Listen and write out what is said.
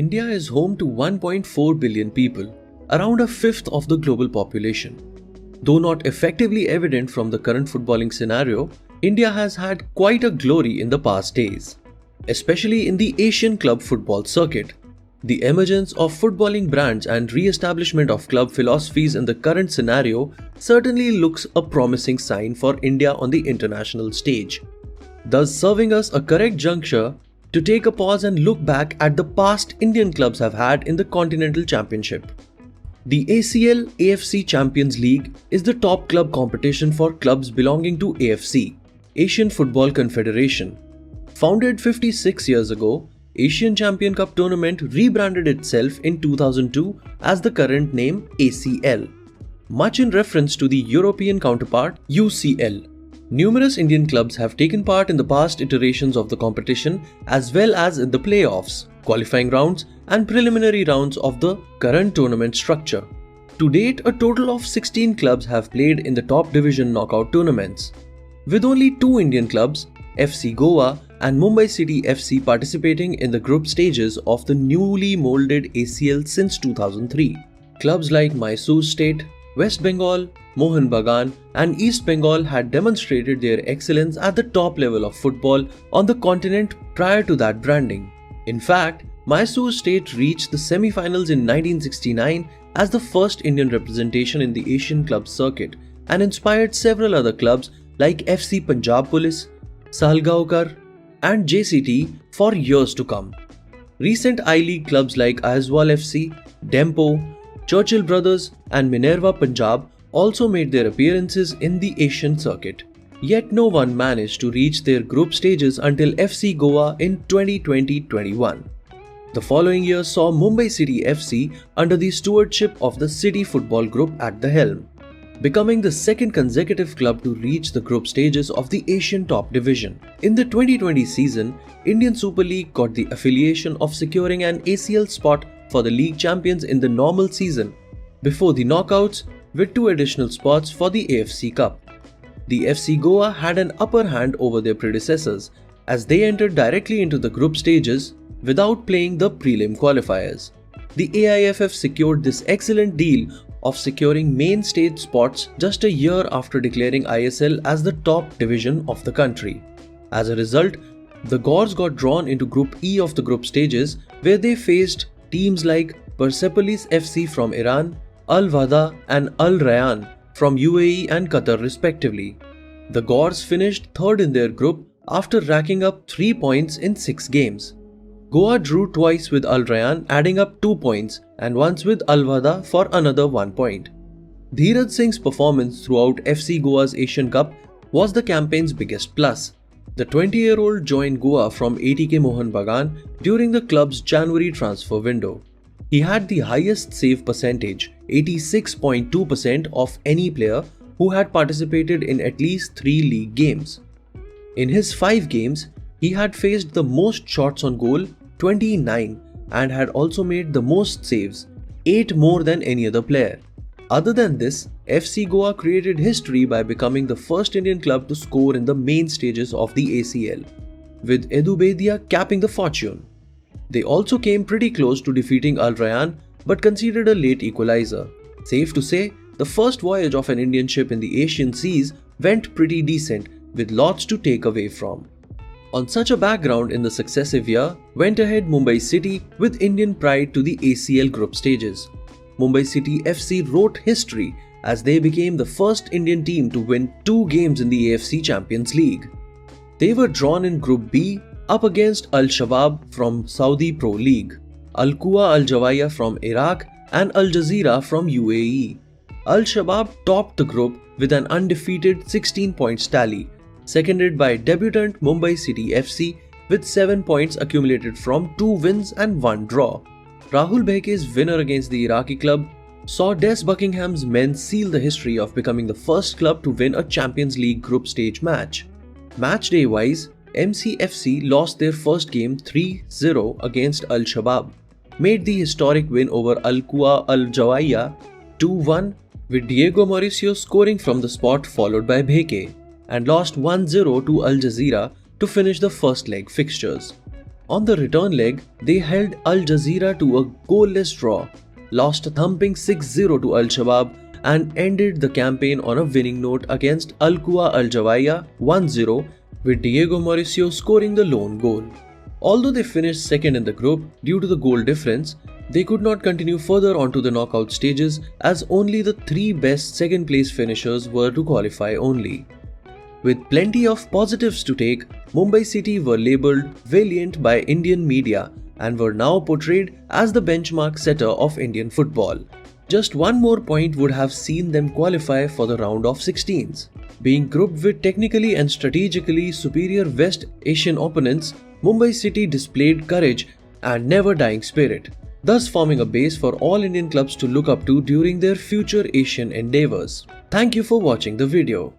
India is home to 1.4 billion people, around a fifth of the global population. Though not effectively evident from the current footballing scenario, India has had quite a glory in the past days, especially in the Asian club football circuit. The emergence of footballing brands and re-establishment of club philosophies in the current scenario certainly looks a promising sign for India on the international stage, thus serving us a correct juncture to take a pause and look back at the past Indian clubs have had in the Continental Championship. The ACL AFC Champions League is the top club competition for clubs belonging to AFC, Asian Football Confederation. Founded 56 years ago, Asian Champion Cup tournament rebranded itself in 2002 as the current name ACL, much in reference to the European counterpart UCL. Numerous Indian clubs have taken part in the past iterations of the competition as well as in the playoffs, qualifying rounds and preliminary rounds of the current tournament structure. To date, a total of 16 clubs have played in the top division knockout tournaments, with only two Indian clubs, FC Goa and Mumbai City FC, participating in the group stages of the newly moulded ACL since 2003. Clubs like Mysore State, West Bengal, Mohun Bagan and East Bengal had demonstrated their excellence at the top level of football on the continent prior to that branding. In fact, Mysore State reached the semi-finals in 1969 as the first Indian representation in the Asian club circuit and inspired several other clubs like FC Punjab Police, Sahalgaonkar and JCT for years to come. Recent I-League clubs like Aizawl FC, Dempo, Churchill Brothers and Minerva Punjab also made their appearances in the Asian circuit. Yet no one managed to reach their group stages until FC Goa in 2020-21. The following year saw Mumbai City FC under the stewardship of the City Football Group at the helm, becoming the second consecutive club to reach the group stages of the Asian top division. In the 2020 season, Indian Super League got the affiliation of securing an ACL spot for the league champions in the normal season, before the knockouts, with two additional spots for the AFC Cup. The FC Goa had an upper hand over their predecessors as they entered directly into the group stages without playing the prelim qualifiers. The AIFF secured this excellent deal of securing main stage spots just a year after declaring ISL as the top division of the country. As a result, the Gors got drawn into Group E of the group stages, where they faced teams like Persepolis FC from Iran, Al-Wahda and Al-Rayyan from UAE and Qatar respectively. The Gors finished third in their group after racking up 3 points in 6 games. Goa drew twice with Al-Rayyan, adding up 2 points, and once with Al-Wahda for another 1 point. Dheeraj Singh's performance throughout FC Goa's Asian Cup was the campaign's biggest plus. The 20-year-old joined Goa from ATK Mohun Bagan during the club's January transfer window. He had the highest save percentage, 86.2% of any player who had participated in at least 3 league games. In his 5 games, he had faced the most shots on goal, 29, and had also made the most saves, 8 more than any other player. Other than this, FC Goa created history by becoming the first Indian club to score in the main stages of the ACL, with Edu Bedia capping the fortune. They also came pretty close to defeating Al-Rayyan but conceded a late equalizer. Safe to say, the first voyage of an Indian ship in the Asian seas went pretty decent, with lots to take away from. On such a background, in the successive year, went ahead Mumbai City with Indian pride to the ACL group stages. Mumbai City FC wrote history as they became the first Indian team to win 2 games in the AFC Champions League. They were drawn in Group B up against Al-Shabab from Saudi Pro League, Al-Quwa Al-Jawaiya from Iraq and Al Jazeera from UAE. Al-Shabab topped the group with an undefeated 16 points tally, seconded by debutant Mumbai City FC with 7 points accumulated from 2 wins and 1 draw. Rahul Bhek's winner against the Iraqi club saw Des Buckingham's men seal the history of becoming the first club to win a Champions League group stage match. Matchday wise, MCFC lost their first game 3-0 against Al-Shabab, made the historic win over Al-Quwa Al-Jawaiya 2-1 with Diego Mauricio scoring from the spot followed by Bheke, and lost 1-0 to Al Jazeera to finish the first leg fixtures. On the return leg, they held Al Jazeera to a goalless draw, lost a thumping 6-0 to Al Shabab, and ended the campaign on a winning note against Al Quwa Al Jawaiya 1-0, with Diego Mauricio scoring the lone goal. Although they finished second in the group due to the goal difference, they could not continue further onto the knockout stages as only the 3 best second place finishers were to qualify only. With plenty of positives to take, Mumbai City were labelled valiant by Indian media and were now portrayed as the benchmark setter of Indian football. Just one more point would have seen them qualify for the round of 16s. Being grouped with technically and strategically superior West Asian opponents, Mumbai City displayed courage and never-dying spirit, thus forming a base for all Indian clubs to look up to during their future Asian endeavours. Thank you for watching the video.